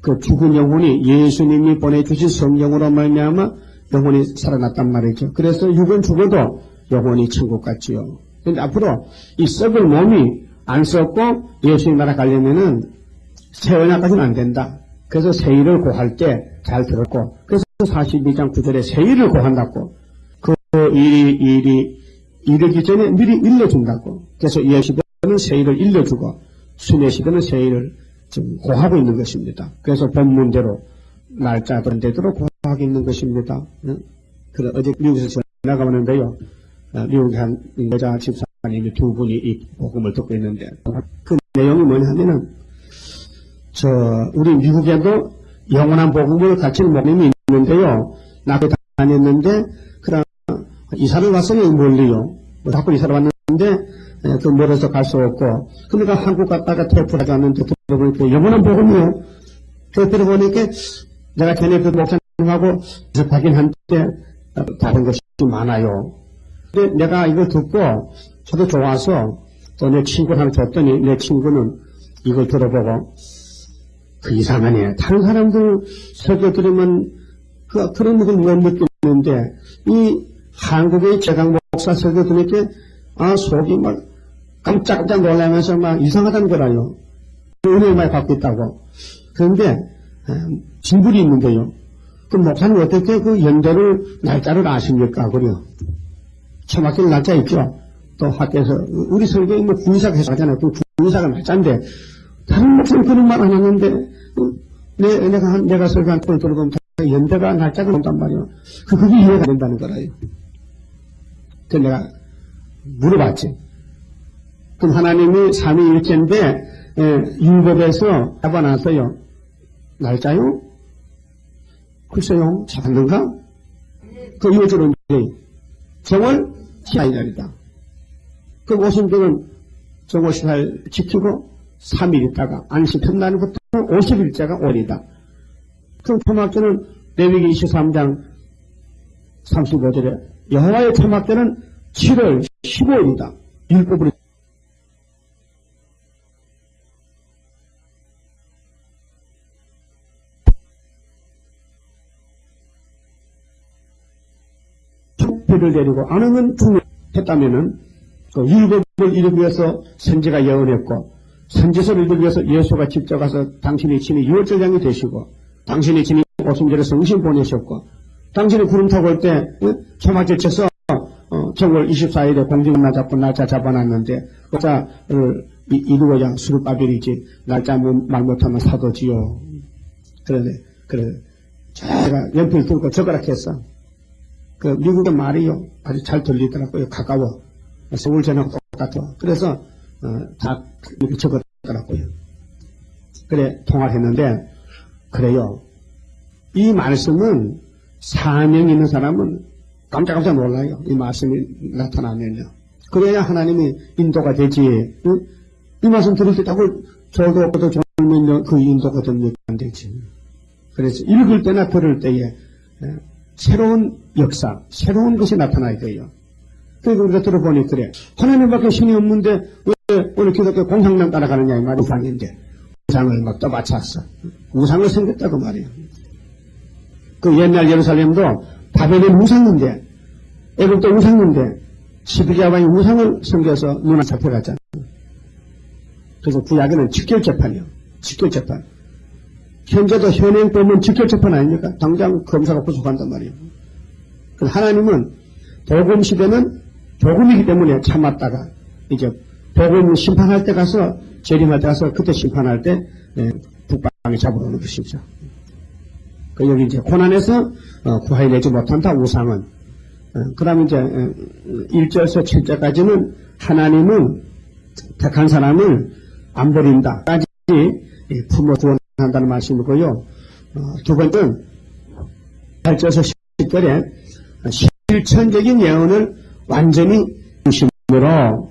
그 죽은 영혼이 예수님이 보내주신 성령으로 말미암아 영혼이 살아났단 말이죠. 그래서 육은 죽어도 영혼이 천국 같지요. 그런데 앞으로 이 썩을 몸이 안 썩고 예수님 나라 가려면은 세원야까지는 안 된다. 그래서 세일을 고할 때 잘 들었고, 그래서 42장 9절에 세일을 고한다고. 그 일이 이르기 전에 미리 일러준다고. 그래서 이 시대는 세일을 일러주고, 순회 시대는 세일을 지금 고하고 있는 것입니다. 그래서 본문대로, 날짜 번대대로 고하고 있는 것입니다. 그래, 어제 미국에서 전화가 오는데요. 미국의 한 여자 집사님이 두 분이 이 복음을 듣고 있는데, 그 내용이 뭐냐 하면은, 우리 미국에도 영원한 복음을 가르치는 목님이 있는데요. 나도 다녔는데, 그럼 이사를 왔어요, 멀리요. 자꾸 이사를 왔는데, 그 멀어서 갈 수 없고, 그러니까 한국 갔다가 테이프를 가져왔는데, 들어보니까 영원한 복음이요. 들어보니까 내가 전에 그 목사님하고 접하긴 한데, 다른 것이 많아요. 근데 내가 이걸 듣고, 저도 좋아서, 또 내 친구를 하나 줬더니, 내 친구는 이걸 들어보고, 그 이상하네. 다른 사람들 설교 들으면 그런 것을 못 느끼는데 이 한국의 최강 목사 설교 들으니까 속이 막 깜짝깜짝 놀라면서 막 이상하다는 거라요. 은혜를 많이 받고 있다고. 그런데 진불이 있는데요. 그 목사님 어떻게 그 연도를 날짜를 아십니까? 그래요. 처막힐 날짜 있죠. 또 학교에서 우리 설교에 뭐 구의사가 해서 하잖아요. 그 구의사가 날짜인데 다른 목사님 그런 말 안 하는데 내가 설교한 걸 들어보면 연대가 날짜가 온단 말이에요. 그게 이해가 된다는 거라요. 그래서 내가 물어봤지. 그럼 하나님이 삼위일체인데 율법에서 잡아놨어요. 날짜요? 글쎄요. 잡았는가? 그 이유적으로 이제 정월 14일이다. 그 50일은 정월 14일 지키고 3일 있다가 안식 첫날부터 50일째가 5일이다. 그럼 초막절은 레위기 23장 35절에 여호와의 초막절은 7월 15일이다. 율법으로 를 내리고 안 하면 죽는했다면은 그 율법을 이루기 위해서 선지가 예언했고 선지서를 이루기 위해서 예수가 직접 가서 당신의 친히 유월절장이 되시고 당신의 친히 오순절에 성신 보내셨고 당신이 구름 타고 올 때 초막절 쳐서 정월 24일에 공중날 잡고 날짜 잡아놨는데 날짜를 이루어야 수르바벨이지 날짜 말 못하면 사도지요. 그래 제가 연필 들고 적으라 했어. 그 미국의 말이요 아주 잘 들리더라고요. 가까워 서울 전하고 똑같아. 그래서 다 이렇게 적었더라고요. 그래 통화를 했는데 그래요. 이 말씀은 사명 있는 사람은 깜짝깜짝 놀라요. 이 말씀이 나타나면요. 그래야 하나님이 인도가 되지. 응? 이 말씀 들을 때 자꾸 저도 없고도 졸면 그 인도가 되면 안 되지. 그래서 읽을 때나 들을 때에 새로운 역사, 새로운 것이 나타나야 돼요. 그래서 우리가 들어보니 그래. 하나님밖에 신이 없는데 왜 오늘 기독교 공상당 따라가느냐 이 말이 우상인데 우상을 막 떠받쳤어. 우상을 섬겼다고 말이에요. 그 옛날 예루살렘도 바벨은 우상인데 애굽도 우상인데 시드기야왕이 우상을 섬겨서 눈을 잡혀갔잖아요. 그래서 구약에는 직결재판이요. 직결재판. 현재도 현행법은 직결재판 아닙니까? 당장 검사가 구속한단 말이에요. 하나님은 복음 시대는 복음이기 때문에 참았다가 이제 복음 심판할 때 가서 재림할 때 가서 그때 심판할 때 북방에 잡으러 오는 것이죠. 그 여기 이제 고난에서 구하여내지 못한다 우상은. 그 다음에 이제 1절에서 7절까지는 하나님은 택한 사람을 안 버린다. 까지 품어 구원한다는 말씀이고요. 두 번째는 8절에서 10절에 실천적인 예언을 완전히 중심으로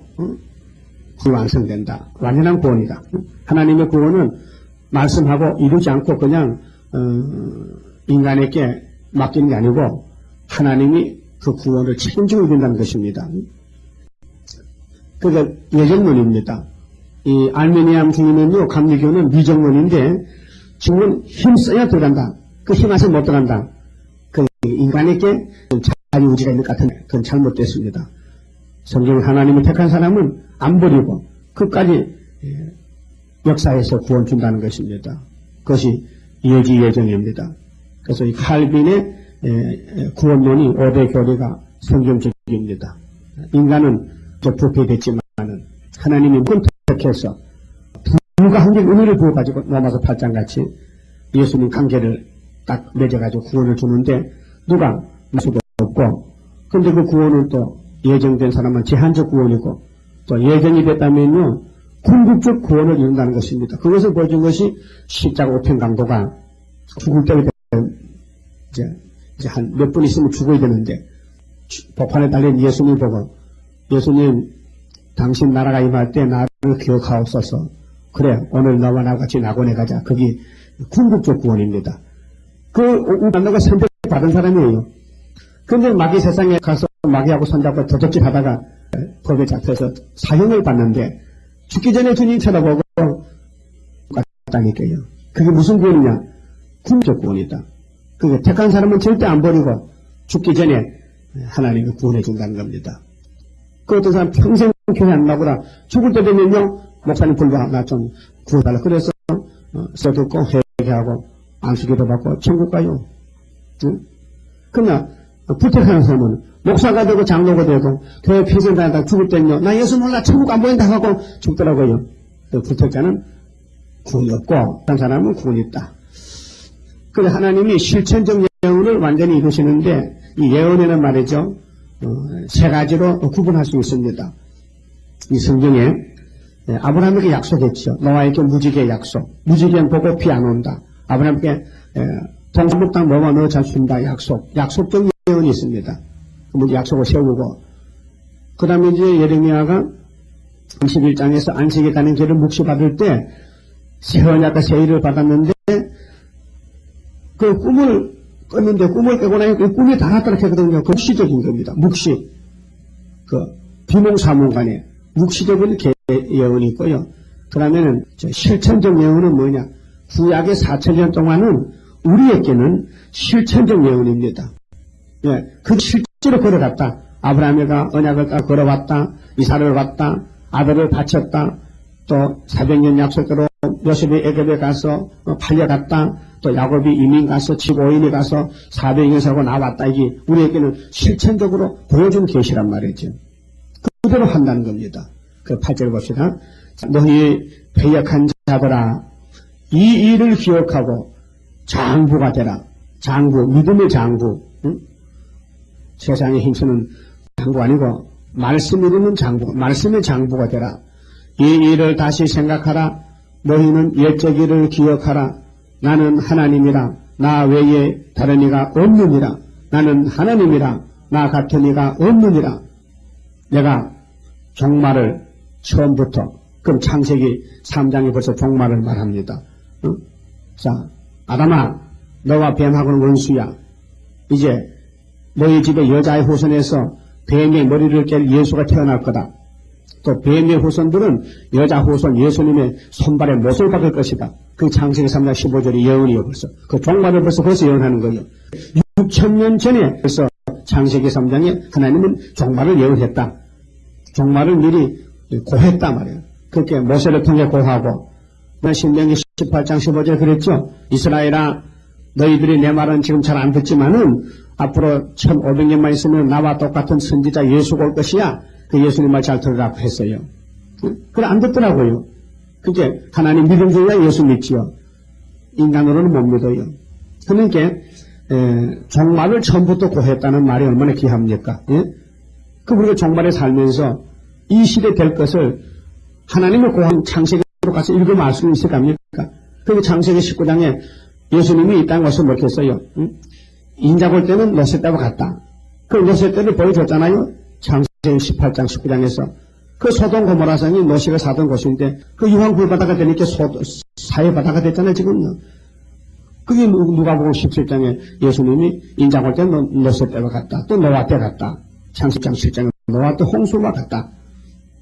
완성된다. 완전한 구원이다. 하나님의 구원은 말씀하고 이루지 않고 그냥 인간에게 맡기는 게 아니고 하나님이 그 구원을 책임지고 이룬다는 것입니다. 그게 예정론입니다. 이 알메니암 중에는요, 감리교는 미정론인데 지금은 힘써야 들어간다. 그 힘 안에서 못 들어간다. 그 인간에게 자유의지가 있는 것 같은데 그건 잘못됐습니다. 성경 하나님을 택한 사람은 안 버리고 끝까지 역사에서 구원 준다는 것입니다. 그것이 예지 예정입니다. 그래서 이 칼빈의 구원론이 5대 교리가 성경적입니다. 인간은 부패됐지만은 하나님이 택해서 불가항력 은혜를 부어가지고 로마서 8장같이 예수님 관계를 딱 맺어가지고 구원을 주는데 누가 수도 없고 근데 그 구원은 또 예정된 사람은 제한적 구원이고 또 예정이 됐다면요 궁극적 구원을 이룬다는 것입니다. 그것을 보여준 것이 십자가 우편 강도가 죽을 때가 이제 한 몇 분 있으면 죽어야 되는데 복판에 달린 예수님 보고 예수님 당신 나라가 임할 때 나를 기억하옵소서. 그래 오늘 너와 나와 같이 낙원에 가자. 그게 궁극적 구원입니다. 그 우간다가 선택받은 사람이에요. 그런데 마귀 세상에 가서 마귀하고 손잡고 도적질 하다가 법에 잡혀서 사형을 받는데 죽기 전에 주님 쳐다보고 갔다니까요. 그게 무슨 구원이냐? 궁적 구원이다. 그게 택한 사람은 절대 안 버리고 죽기 전에 하나님이 구원해 준다는 겁니다. 그 어떤 사람 평생 교회 안 나오다 죽을 때 되면요, 목사님 불과 나 좀 구해달라. 그래서 써듣고 회개하고 안수기도 받고 천국 가요. 응? 그러나 불택하는 사람은 목사가 되고 장로가 되고 교회 평생 다니다 죽을 때는요, 나 예수 몰라 천국 안 보인다 하고 죽더라고요. 불택자는 구원이 없고 다른 사람은 구원이 있다. 그래 하나님이 실천적 예언을 완전히 이루시는데 이 예언에는 말이죠, 세 가지로 구분할 수 있습니다. 이 성경에 아브라함에게 약속했죠. 노아에게 무지개 약속. 무지개는 보고 비 안 온다. 아브라함에게 동산목 땅 먹어 너 잘 준다 약속. 약속적 예언이 있습니다. 약속을 세우고 그 다음에 이제 예레미야가 31장에서 안식에 가는 길을 묵시받을 때 세언약과 세일을 받았는데 그 꿈을 꿨는데 꿈을 깨고 나니 그 꿈이 다 났다고 했거든요. 그 묵시적인 겁니다. 묵시. 그 비몽사몽간에 묵시적인 예언이 있고요. 그 다음에는 실천적 예언은 뭐냐? 구약의 4,000년 동안은 우리에게는 실천적 예언입니다. 예, 그 실제로 걸어갔다. 아브라함이가 언약을 딱 걸어왔다. 이삭을 왔다. 아들을 바쳤다. 또 400년 약속대로 요셉이 애굽에 가서 팔려갔다. 또 야곱이 이민 가서 15인이 가서 400년 살고 나왔다. 이게 우리에게는 실천적으로 보여준 계시란 말이죠. 그대로 한다는 겁니다. 그 8절 봅시다. 너희 배역한 자들아, 이 일을 기억하고 장부가 되라. 장부, 믿음의 장부. 응? 세상에 힘쓰는 장부 아니고 말씀 이루는 장부, 말씀의 장부가 되라. 이 일을 다시 생각하라. 너희는 옛적 일을 기억하라. 나는 하나님이라. 나 외에 다른 이가 없느니라. 나는 하나님이라. 나 같은 이가 없느니라. 내가 종말을 처음부터, 그럼 창세기 3장에 벌써 종말을 말합니다. 응? 자, 아담아, 너와 뱀하고는 원수야. 이제 너희 집에 여자의 후손에서 뱀의 머리를 깰 예수가 태어날 거다. 또 뱀의 후손들은 여자 후손 예수님의 손발에 못을 박을 것이다. 그 창세기 3장 15절이 예언이요 벌써. 그 종말을 벌써 예언하는 거예요. 6,000년 전에 벌써 창세기 3장에 하나님은 종말을 예언했다. 종말을 미리 고했단 말이에요. 그렇게 모세를 통해 고하고, 신명기 18장 15절 그랬죠. 이스라엘아, 너희들이 내 말은 지금 잘 안 듣지만은 앞으로 1500년만 있으면 나와 똑같은 선지자 예수가 올 것이야. 그 예수님 말 잘 들으라고 했어요. 그래 안 듣더라고요. 그게 하나님 믿음 중에 예수 믿지요. 인간으로는 못 믿어요. 그러니까 종말을 처음부터 고했다는 말이 얼마나 귀합니까? 예? 그 우리가 종말에 살면서 이 시대 될 것을 하나님의 고한 창세기로 가서 읽으면 알 수 있을 겁니까? 그리고 창세기 19장에 예수님이 이 땅에 와서 뭐 했어요? 인자 볼 때는 노세 때와 같다. 그 노세 때를 보여줬잖아요. 창세기 18장 19장에서 그 소돔 고모라 성이 노시가 사던 곳인데 그 유황불 바다가 되니까 사회 바다가 됐잖아요. 지금요. 그게 누가복음 17장에 예수님이 인자 볼 때는 노세 때와 같다. 또 노아 때 같다. 창세기 7장에 노아 때 홍수와 같다.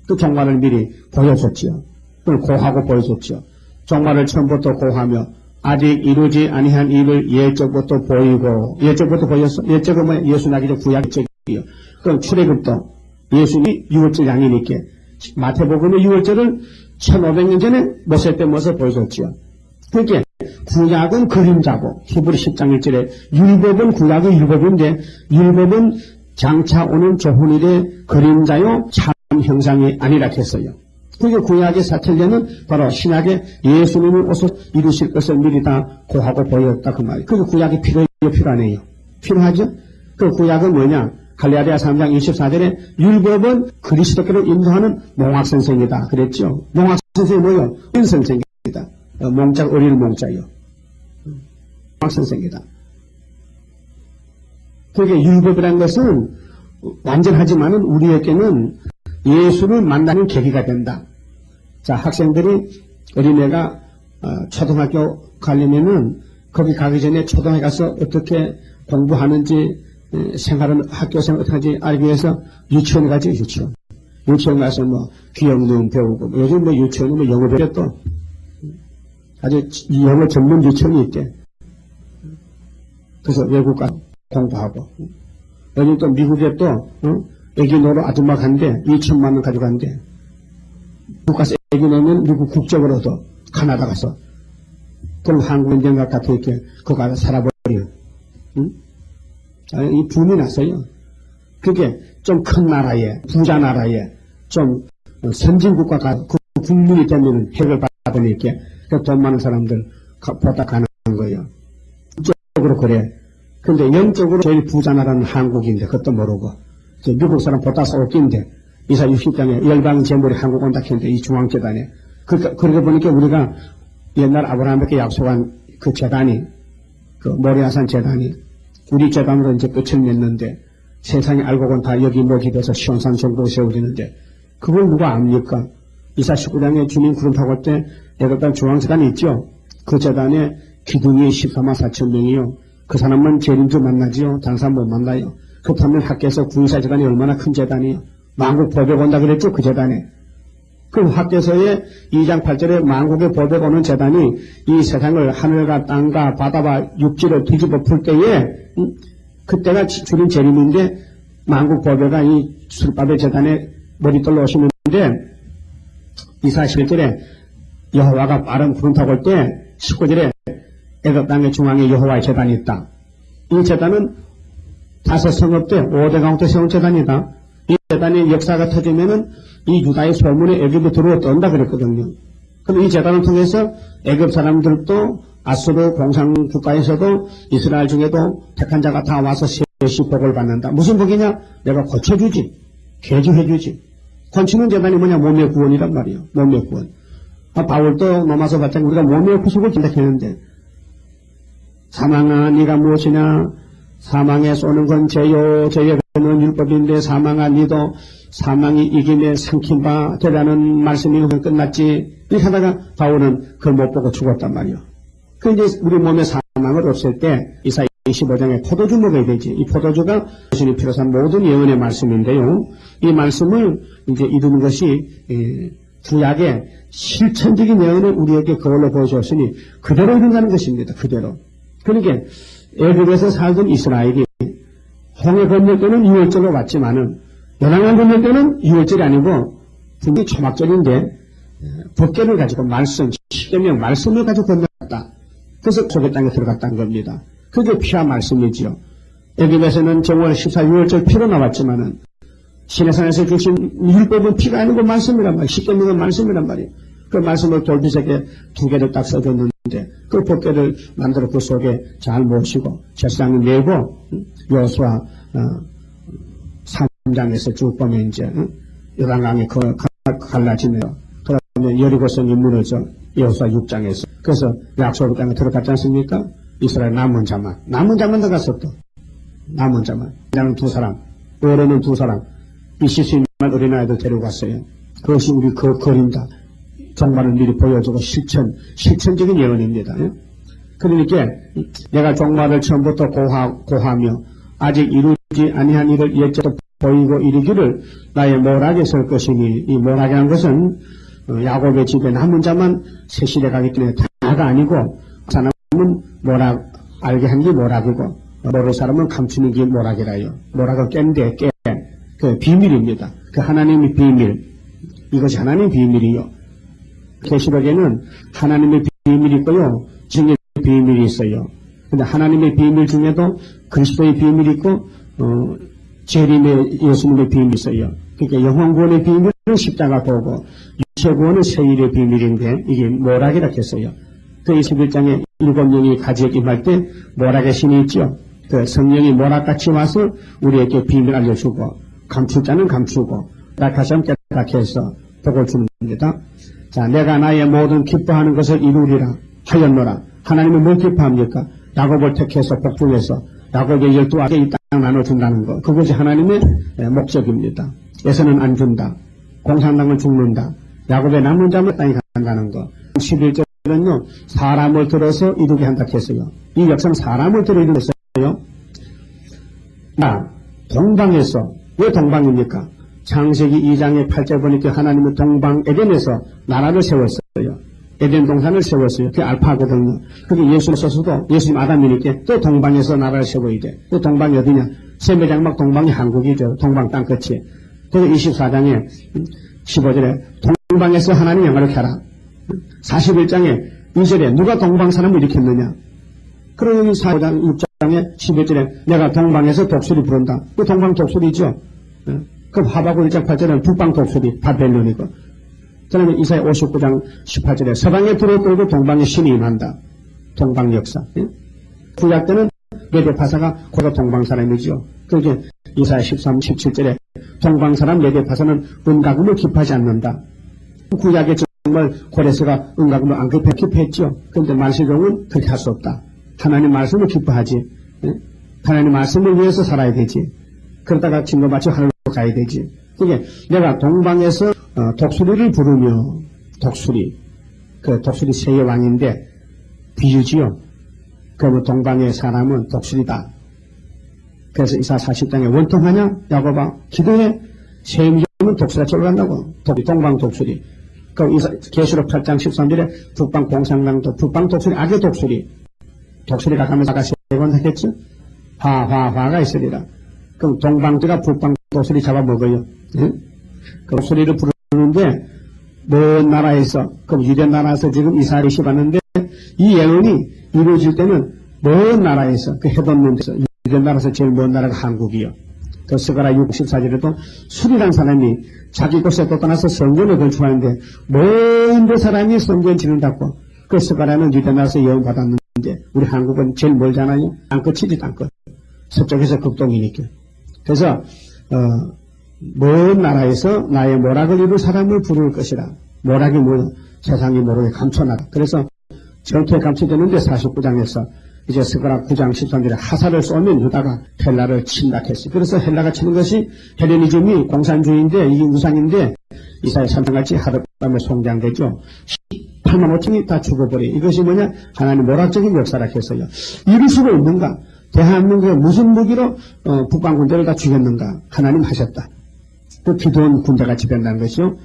그 종말을 미리 보여줬지요. 그걸 고하고 보여줬지요. 종말을 처음부터 고하며 아직 이루지 아니한 일을 예적부터 보이고, 예적부터 보였어. 예적은 뭐 예수 나기 전 구약 예적이요. 그럼 출애굽도 예수님이 6월절 양이니까 마태복음의 6월절을 1500년 전에 모세 때 모서 보여줬지요. 그러니까 구약은 그림자고, 히브리 10장 1절에 율법은 구약의 율법인데 율법은 장차 오는 좋은 일의 그림자요 참 형상이 아니라 했어요. 그게 구약의 사철제는 바로 신약의 예수님이 오셔 이루실 것을 미리 다 고하고 보였다 그 말이에요. 그게 구약이 필요하네요. 필요하죠? 그 구약은 뭐냐? 갈라디아 3장 24절에 율법은 그리스도께로 인도하는 몽학선생이다 그랬죠. 몽학선생이 뭐예요? 어린 선생이다. 몽자 어린 몽자요. 몽학선생이다. 그게 율법이라는 것은 완전하지만은 우리에게는 예수를 만나는 계기가 된다. 자, 학생들이 어린애가 초등학교 가려면은 거기 가기 전에 초등학교 가서 어떻게 공부하는지 생활은 학교생활 어떻게 하지 알기 위해서 유치원 가지 유치원. 유치원 가서 뭐 귀영능 배우고 요즘 뭐 유치원은 뭐 영어 배웠 또 아주 영어 전문 유치원이 있대. 그래서 외국 가서 공부하고. 여기 또 미국에 또, 애기 놀러 아줌마 간대. 2천만 원 가져간대. 미국 가서 애기 놀면 미국 국적을 얻어. 카나다 가서. 그럼 한국 인생각 같은 이렇게, 그거 가서 살아버려. 응? 이 붐이 났어요. 그게 좀 큰 나라에, 부자 나라에, 좀 선진국가가 그 국민이 되면 혜택을 받으니까 돈 많은 사람들 보다 가는 거예요. 영적으로 그래. 근데 영적으로 제일 부자 나라는 한국인데 그것도 모르고 미국 사람 보다 웃긴데 이사 60장에 열방 재물이 한국 온다 했는데 이 중앙재단에 그러다 보니까 우리가 옛날 아브라함에게 약속한 그 재단이 그 모리아산 재단이 우리 재단으로 이제 끝을 맺는데 세상에 알고 본 다 여기 모집해서 시온산 정부가 세워지는데 그걸 누가 압니까? 이사 19장에 주민 구름 타고 올 때 애들단 중앙재단이 있죠. 그 재단에 기둥이 14만 4천 명이요. 그 사람만 재림주 만나지요. 다른 사람 못 만나요. 그렇다면 학교에서 구의사 재단이 얼마나 큰 재단이요. 만국 보백 온다 그랬죠. 그 재단에. 그럼 학교에서의 2장 8절에 만국의 보백 오는 재단이 이 세상을 하늘과 땅과 바다와 육지를 뒤집어 풀 때에 그때가 주린 재림인데 만국 보배가 이 술밥의 재단에 머리떨러 오시는데 이사 11절에 여호와가 빠른 구름 타고 올 때 19절에 애굽 땅의 중앙에 여호와의 재단이 있다. 이 재단은 5 성읍 때 5대 강대 세운 재단이다. 이 재단의 역사가 터지면은 이 유다의 소문이 애굽에 들어온다 그랬거든요. 그럼 이 재단을 통해서 애굽 사람들도 아수르 공산국가에서도 이스라엘 중에도 택한 자가 다 와서 셋이 복을 받는다. 무슨 복이냐? 내가 고쳐주지. 개주해주지. 건치는 재단이 뭐냐? 몸의 구원이란 말이에요. 몸의 구원. 바울도 로마서 봤더니 우리가 몸의 구속을 기다렸는데 사망아 네가 무엇이냐? 사망에 쏘는 건 죄요. 죄의 근원 율법인데 사망아 니도 사망이 이김에 삼킨 바 되라는 말씀이 끝났지. 이렇게 하다가 바울은 그걸 못 보고 죽었단 말이에요. 그 이제 우리 몸의 사망을 없앨 때 이사야 25장에 포도주 먹어야 되지. 이 포도주가 예수님이 필요한 모든 예언의 말씀인데요. 이 말씀을 이제 이루는 것이 구약의 실천적인 예언을 우리에게 그걸로 보여주었으니 그대로 이룬다는 것입니다. 그대로. 그러니까 애굽에서 살던 이스라엘이 홍해 건널 때는 6월절로 왔지만은 요단강 건널 때는 6월절이 아니고 분명히 초막절인데 법궤를 가지고 말씀, 십계명 말씀을 가지고 건넜다. 그래서 소개 땅에 들어갔다는 겁니다. 그게 피와 말씀이지요. 애굽에서는 정월 14, 6월절 피로 나왔지만은 시내산에서 주신 율법은 피가 아니고 말씀이란 말이에요. 십계명은 말씀이란 말이에요. 그 말씀을 돌비색에 2개를 딱 써줬는데 그 법궤를 만들어 그 속에 잘 모시고 제사장을 내고 여호수아 3장에서 쭉 보면 이제 요단강이 갈라지네요. 그러면 여리고성이 무너져 여호수아 6장에서 그래서 약속의 땅에 들어갔지 않습니까? 이스라엘 남은 자만 들어갔어 또 남은 자만 그냥 2사람 어른은 2사람 이시스만 어린아이들 데려갔어요. 그것이 우리 그 그림다. 종말을 미리 보여주고 실천적인 예언입니다. 그러니까 내가 종말을 처음부터 고하며 아직 이루지 아니한 일을 옛적부터 보이고 이르기를 나의 모락에 설 것이니 이 모락이라는 것은 야곱의 집에 남은 자만 세실에 가기 때문에 다가 아니고 사람은 모락 알게 한 게 모락이고 모를 사람은 감추는 게 모락이라요. 모락은 깬데 그 비밀입니다. 그 하나님의 비밀 이것이 하나님의 비밀이요. 계시록에는 하나님의 비밀이 있고요. 증의 비밀이 있어요. 근데 하나님의 비밀 중에도 그리스도의 비밀이 있고 재림의 예수님의 비밀이 있어요. 그러니까 영혼구원의 비밀은 십자가 보고 육체구원은 세일의 비밀인데 이게 모락이라 했어요. 그 21장에 7명이 가지에 임할 때 모락의 신이 있죠. 그 성령이 모락같이 와서 우리에게 비밀 알려주고 감출 자는 감추고 다시 함께 깨닫게 해서 복을 주는 겁니다. 자, 내가 나의 모든 기뻐하는 것을 이루리라 하였노라. 하나님은 뭘 기뻐합니까? 야곱을 택해서 복중해서 야곱의 12아들에게 이 땅 나눠준다는 것. 그것이 하나님의 목적입니다. 에서는 안 준다. 공산당은 죽는다. 야곱의 남은 자만 땅에 간다는 것. 11절은요. 사람을 들어서 이루게 한다 했어요. 이 역사는 사람을 들어 이루겠어요. 동방에서 왜 동방입니까? 창세기 2장의 8절 보니까 하나님은 동방 에덴에서 나라를 세웠어요. 에덴 동산을 세웠어요. 그게 알파거든요. 그게 예수를 써서도 예수님 아담이니까 또 동방에서 나라를 세워야 돼. 또 동방이 어디냐? 세매장막 동방이 한국이죠. 동방 땅끝이. 그래서 24장에 15절에 동방에서 하나님 영화를 켜라. 41장에 2절에 누가 동방 사람을 일으켰느냐? 그러면 4장 6장에 11절에 내가 동방에서 독수리 부른다. 그 동방 독수리죠. 그 하박국 1장 8절에는 북방 독수리 바벨론이고, 그러면 이사야 59장 18절에 서방에 불을 끌고 동방에 신이 임한다. 동방 역사. 구약 때는 메데파사가 고가 동방 사람이죠. 그게 이사야 13, 17절에 동방 사람 메데파사는 은가금을 기뻐하지 않는다. 구약에 정말 고레스가 은가금을 안 기뻐했죠. 그런데 말세종은 그렇게 할 수 없다. 하나님 말씀을 기뻐하지. 하나님 말씀을 위해서 살아야 되지. 그러다가 진도 마치 하늘로 가야 되지. 그게 내가 동방에서 독수리를 부르며, 독수리, 그 독수리 세의 왕인데 비유지요. 그러면 동방의 사람은 독수리다. 그래서 이사 40장에 원통하냐? 야곱아 기도해. 세임이면 독수리가 올라간다고. 동방 독수리. 그 계시록 8장 13절에 북방 공상강도 북방 독수리, 악의 독수리. 독수리가 가면서 아까 세 번 하겠죠? 화가 있으리라. 그럼 동방들가 북방 독수리 잡아먹어요. 그 독수리를 부르는데 먼 나라에서, 그럼 유대 나라에서 지금 이스라엘이 씹었는데 이 예언이 이루어질 때는 먼 나라에서, 그 해돋는 데서, 유대 나라에서 제일 먼 나라가 한국이요. 그 스가랴 64절에도 술이란 사람이 자기 곳에 또 떠나서 성전을 건축하는데 먼 데 사람이 성전 짓는다고. 그 스가랴는 유대 나라에서 예언 받았는데 우리 한국은 제일 멀잖아요. 땅끝이지 땅끝. 서쪽에서 극동이니까. 그래서 먼 나라에서 나의 모락을 이룰 사람을 부를 것이라. 모락이 뭐냐? 세상이 모르게 감춰놔라. 그래서 전투에 감춰되는데 49장에서 이제 스가랴 9장 13절에 하사를 쏘면 유다가 헬라를 침략했어요. 그래서 헬라가 치는 것이 헬레니즘이 공산주의인데 이게 우상인데 이사야 3장같이 하룻밤에 송장되죠. 8만 5천이 다 죽어버려. 이것이 뭐냐? 하나님 모락적인 역사라 했어요. 이룰 수가 있는가? 대한민국에 무슨 무기로 북방 군대를 다 죽였는가? 하나님 하셨다. 그 기도원 군대같이 된다는 것이요.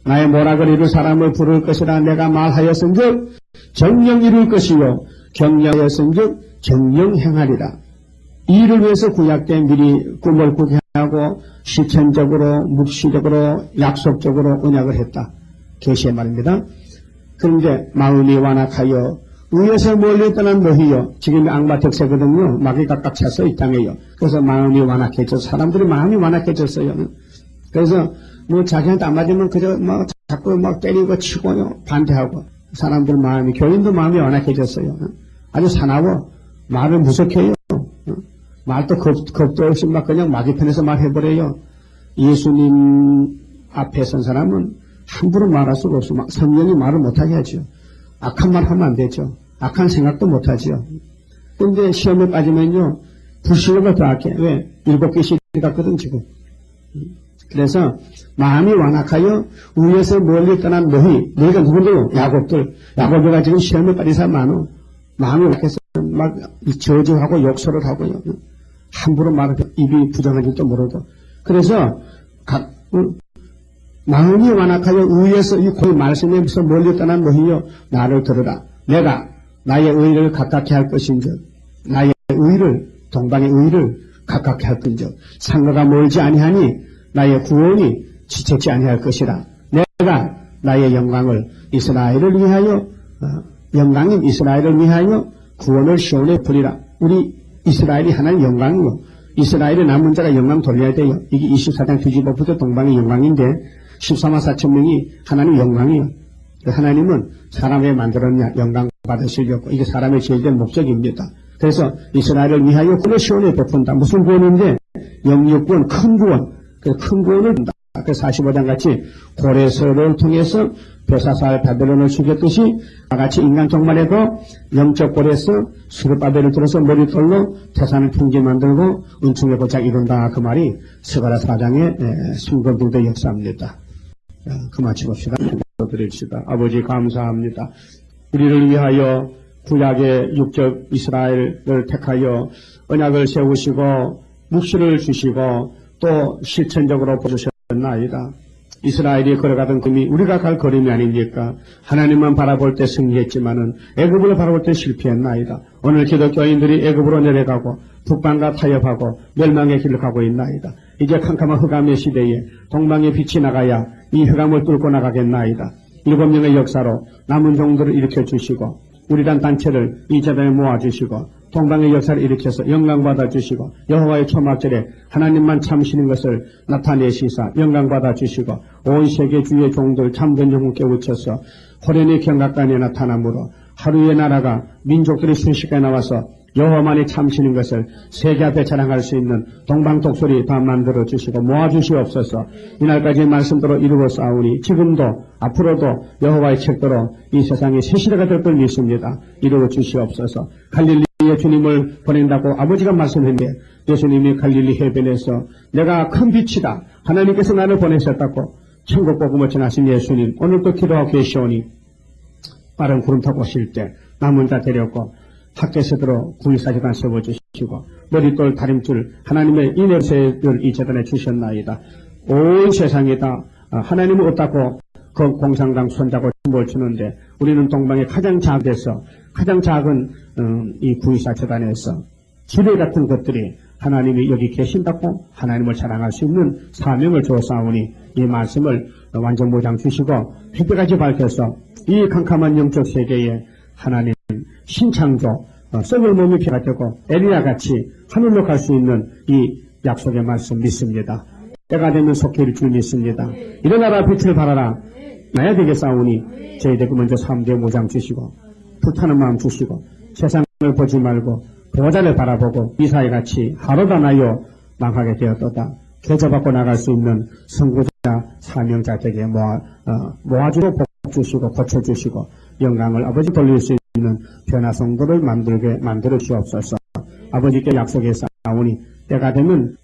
나의 모락을 이룰 사람을 부를 것이라 내가 말하였은즉 정령 이룰 것이요 경영하였은즉 정령 행하리라. 이를 위해서 구약 때 미리 꿈을 꾸게 하고 실천적으로 묵시적으로 약속적으로 언약을 했다. 계시의 말입니다. 그런데 마음이 완악하여 의에서 멀리 떠난 너희여. 지금 악마 덕세거든요. 막이 각각 찼어 이 땅에요. 그래서 마음이 완악해져. 사람들이 마음이 완악해졌어요. 그래서 뭐 자기한테 안 맞으면 그저 뭐 자꾸 막 때리고 치고요. 반대하고. 사람들 마음이, 교인도 마음이 완악해졌어요. 아주 사나워. 말을 무섭게 해요. 말도 겁도 없이 막 그냥 마귀 편에서 말해버려요. 예수님 앞에 선 사람은 함부로 말할 수가 없어. 성령이 말을 못하게 하죠. 악한 말 하면 안 되죠. 악한 생각도 못하죠. 그런데 시험에 빠지면요, 불신호가 더 악해. 왜? 7개 시리 같거든, 지금. 그래서 마음이 완악하여 위에서 멀리 떠난 너희가 누군데요? 야곱들가 지금 시험에 빠진 사람 많어. 마음이 완악해서 막 저주하고 욕설을 하고요. 함부로 말하고 입이 부정한지도 모르고. 그래서 마음이 완악하여 위에서 이 고의 말씀에서 멀리 떠난 너희여 나를 들으라. 내가 나의 의를 가깝게 할 것인즉 나의 의를 동방의 의를 가깝게 할 것인즉 상가가 멀지 아니하니 나의 구원이 지체치 아니할 것이라. 내가 나의 영광을 이스라엘을 위하여 영광인 이스라엘을 위하여 구원을 시온에 부리라. 우리 이스라엘이 하나님 영광이요. 이스라엘의 남은 자가 영광 돌려야 돼요. 이게 24장 뒤집어부터 동방의 영광인데 14만 4천 명이 하나님 영광이요. 하나님은 사람을 만들었냐 영광 받으시려고. 이게 사람의 제일된 목적입니다. 그래서 이스라엘을 위하여 구원을 시온에 베푼다. 무슨 구원인데? 영육구원, 큰 구원. 그 큰 구원을 준다. 그 45장 같이 고레스를 통해서 벨사살 바벨론을 죽였듯이 나같이 인간 종말에도 영적 고레스 수르바벨을 들어서 머리털로 태산을 풍지 만들고 은총의 고착 이룬다. 그 말이 스가랴 4장의 순건들의 역사입니다. 그만 치봅시다. 드립시다. 아버지 감사합니다. 우리를 위하여 구약의 육적 이스라엘을 택하여 언약을 세우시고 묵시를 주시고 또 실천적으로 보여주셨나이다. 이스라엘이 걸어가던 금이 우리가 갈 걸음이 아닙니까? 하나님만 바라볼 때 승리했지만은 애굽을 바라볼 때 실패했나이다. 오늘 기독교인들이 애굽으로 내려가고 북방과 타협하고 멸망의 길을 가고 있나이다. 이제 캄캄한 흑암의 시대에 동방의 빛이 나가야 이 흑암을 뚫고 나가겠나이다. 7명의 역사로 남은 종들을 일으켜주시고 우리란 단체를 이 재단에 모아주시고 동방의 역사를 일으켜서 영광받아 주시고 여호와의 초막절에 하나님만 참으시는 것을 나타내시사 영광받아 주시고 온 세계 주의 종들 참된 영혼 깨우쳐서 호련의 경각간에 나타나므로 하루의 나라가 민족들이 순식간에 나와서 여호와만이 참으시는 것을 세계 앞에 자랑할 수 있는 동방 독수리 다 만들어 주시고 모아주시옵소서. 이날까지 말씀대로 이루어 싸우니 지금도 앞으로도 여호와의 책대로 이 세상에 새 시대가 될 걸 믿습니다. 이루어 주시옵소서. 갈릴리에 주님을 보낸다고 아버지가 말씀했는데 예수님이 갈릴리 해변에서 내가 큰 빛이다. 하나님께서 나를 보내셨다고 천국 복음을 전하신 예수님 오늘도 기도하고 계시오니 빠른 구름 타고 오실 때 남은 자 데렸고 학교에서도 구일사재단 세워주시고 머릿돌 다림줄 하나님의 인애를 이 재단에 주셨나이다. 온 세상에다 하나님은 없다고 그 공산당 손잡고 춤을 추는데 우리는 동방의 가장 작아서 가장 작은 이 구일사재단에서 지뢰 같은 것들이 하나님이 여기 계신다고 하나님을 자랑할 수 있는 사명을 주었사오니 이 말씀을 완전 모장 주시고 햇빛까지 밝혀서 이 캄캄한 영적 세계에 하나님 신창조 썩을 몸이 피가 되고 엘리야 같이 하늘로 갈 수 있는 이 약속의 말씀 믿습니다. 때가 되면 속히 이룰 줄 믿습니다. 일어나라 빛을 발하라 나야 되겠사오니 저희들에게 먼저 3대 모장 주시고 불타는 마음 주시고 세상을 보지 말고 보호자를 바라보고 이사회같이 하루도 나요 망하게 되었도다. 교조받고 나갈 수 있는 선구자 사명자들에게 모아주고 복 주시고 고쳐주시고 영광을 아버지 돌릴 수 있는 변화 성도를 만들어 주옵소서. 아버지께 약속해 싸우니 때가 되면